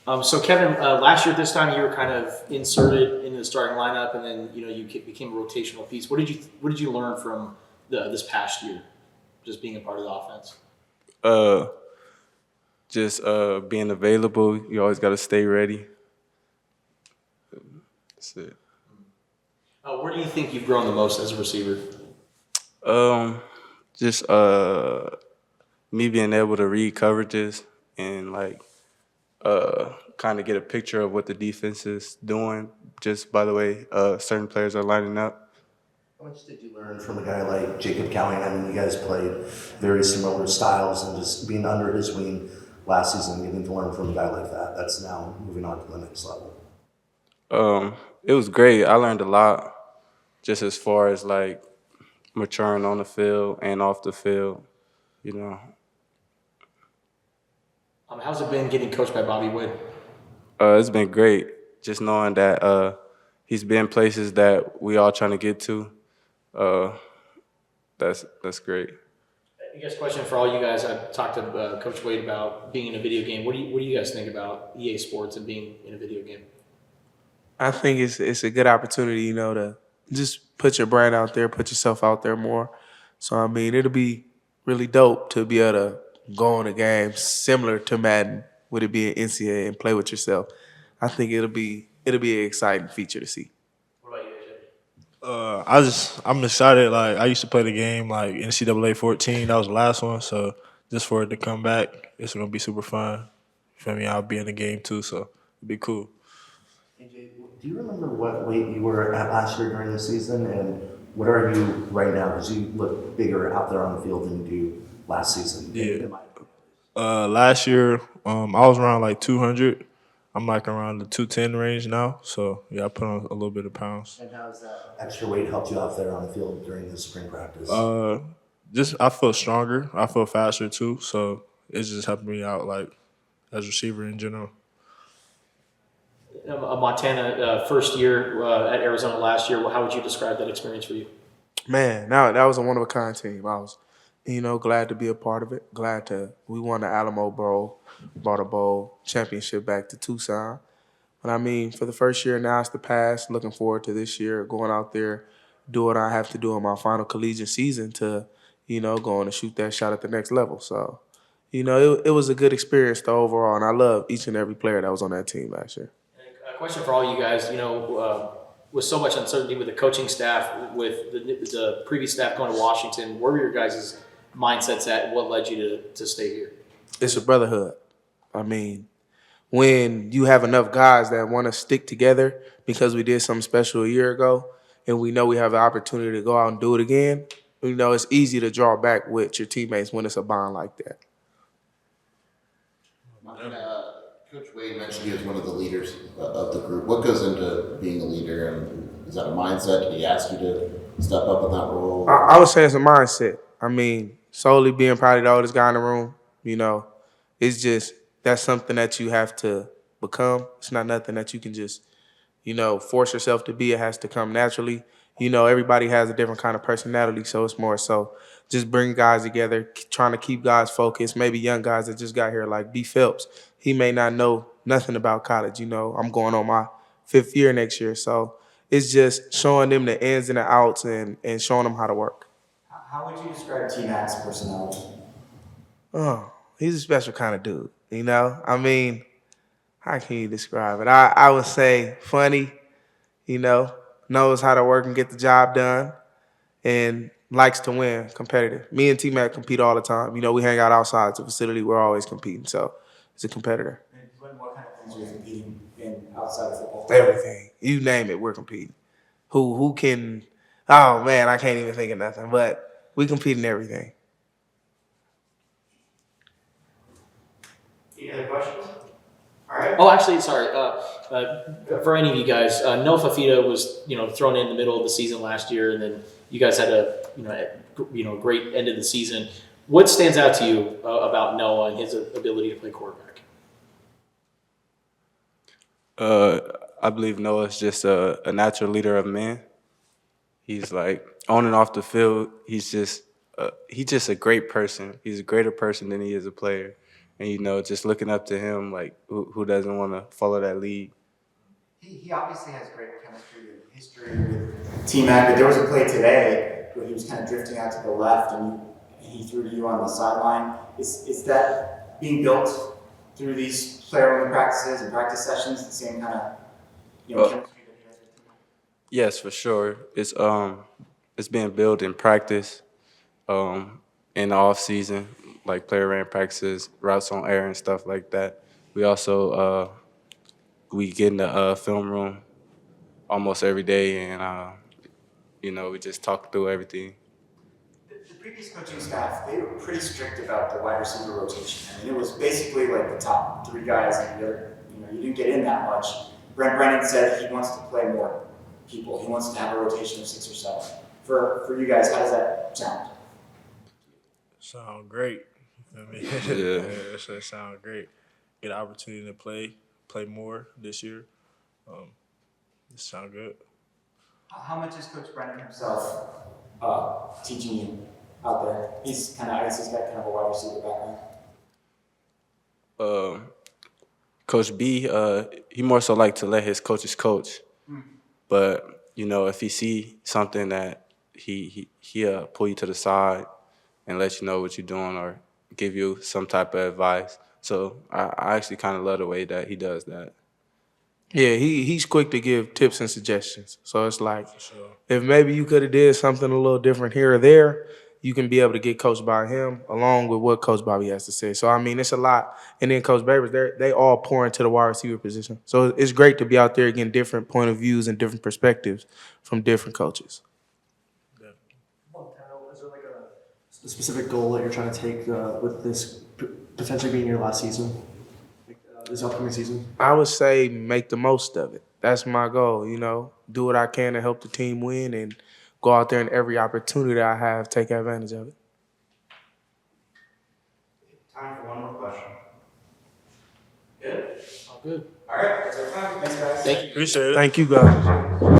So Kevin, last year at this time you were kind of inserted into the starting lineup, and then you became a rotational piece. What did you learn from this past year, just being a part of the offense? Uh, just being available. You always got to stay ready. That's it. Where do you think you've grown the most as a receiver? Um, just me being able to read coverages and like kind of get a picture of what the defense is doing just by the way certain players are lining up. How much did you learn from a guy like Jacob Cowing? I mean, you guys played very similar styles, and just being under his wing last season, getting to learn from a guy like that, that's now moving on to the next level. It was great. I learned a lot just as far as like maturing on the field and off the field. You know, How's it been getting coached by Bobby Wood? it's been great just knowing that he's been places that we all trying to get to. Uh, that's great. I guess question for all you guys. I talked to Coach Wade about being in a video game. What do you guys think about EA Sports and being in a video game? I think it's a good opportunity, to just put your brand out there, put yourself out there more. So I mean, it'll be really dope to be able to go on a game similar to Madden, would it be an NCAA and play with yourself. I think it'll be an exciting feature to see. What about you, AJ? I'm excited. Like I used to play the game like NCAA 14. That was the last one. So just for it to come back, it's gonna be super fun. You feel me? I'll be in the game too, so it'd be cool. AJ, do you remember what weight you were at last year during the season, and what are you right now? Because you look bigger out there on the field than you do last season. Yeah. In my opinion. Last year, I was around like 200. I'm like around the 210 range now. So yeah, I put on a little bit of pounds. And how's that extra weight helped you out there on the field during the spring practice? Just I feel stronger. I feel faster too. So it's just helping me out like as receiver in general. Montana first year at Arizona last year. How would you describe that experience for you? Man, that was a one of a kind team. I was, glad to be a part of it. We won the Alamo Bowl, brought a bowl championship back to Tucson. But I mean, for the first year, now it's the past. Looking forward to this year, going out there, do what I have to do in my final collegiate season to, go on and shoot that shot at the next level. So, it was a good experience though overall, and I love each and every player that was on that team last year. A question for all you guys. With so much uncertainty with the coaching staff, with the previous staff going to Washington, where were your guys' mindsets at? What led you to stay here? It's a brotherhood. I mean, when you have enough guys that want to stick together because we did something special a year ago and we know we have the opportunity to go out and do it again, it's easy to draw back with your teammates when it's a bond like that. Coach Wade mentioned he was one of the leaders of the group. What goes into being a leader, and is that a mindset? Did he ask you to step up in that role? I would say it's a mindset. I mean, solely being probably the oldest guy in the room, it's just that's something that you have to become. It's not nothing that you can just, force yourself to be. It has to come naturally. Everybody has a different kind of personality, so it's more so just bring guys together, trying to keep guys focused. Maybe young guys that just got here, like B. Phelps, he may not know nothing about college. I'm going on my 5th year next year, so it's just showing them the ins and the outs and showing them how to work. How would you describe T-Mac's personality? Oh, he's a special kind of dude. I mean, how can you describe it? I would say funny, knows how to work and get the job done, and likes to win, competitive. Me and T-Mac compete all the time. We hang out outside the facility. We're always competing, so he's a competitor. And what kind of things are you competing in outside of football? Everything. You name it, we're competing. Who can, oh man, I can't even think of nothing, but we compete in everything. Any other questions? All right. Oh, actually, sorry. For any of you guys, Noah Fafita was thrown in the middle of the season last year, and then you guys had a great end of the season. What stands out to you about Noah and his ability to play quarterback? I believe Noah's just a natural leader of men. He's like on and off the field. He's just a great person. He's a greater person than he is a player, and just looking up to him, like who doesn't want to follow that lead. He obviously has great chemistry and history with T-Mac, but there was a play today where he was kind of drifting out to the left and he threw to you on the sideline. Is that being built through these player-only practices and practice sessions, the same kind of chemistry that he has with T-Mac? Yes, for sure. It's being built in practice, in the off season, like player ran practices, routes on air, and stuff like that. We also we get in the film room almost every day, and we just talk through everything. The previous coaching staff, they were pretty strict about the wide receiver rotation. I mean, it was basically like the top three guys, and the other, you didn't get in that much. Brent Brennan said he wants to play more people. He wants to have a rotation of 6 or 7. For you guys, how does that sound? Sound great. You feel me? Yeah. It sound great. Get an opportunity to play more this year. It sound good. How much is Coach Brennan himself teaching you out there? He's got kind of a wide receiver background. Coach B, he more so like to let his coaches coach. But, if he see something that he'll pull you to the side and let you know what you're doing or give you some type of advice. So I actually kind of love the way that he does that. Yeah, he's quick to give tips and suggestions. So it's like, Sure. if maybe you could have did something a little different here or there, you can be able to get coached by him along with what Coach Bobby has to say. So, I mean, it's a lot. And then Coach Babers, they all pour into the wide receiver position. So it's great to be out there getting different point of views and different perspectives from different coaches. Is there like a specific goal that you're trying to take with this potentially being your last season, this upcoming season? I would say make the most of it. That's my goal, do what I can to help the team win and go out there and every opportunity that I have, take advantage of it. Time for one more question. All good. All right, that's our time. Thanks, guys. Thank you. Appreciate it. Thank you, guys.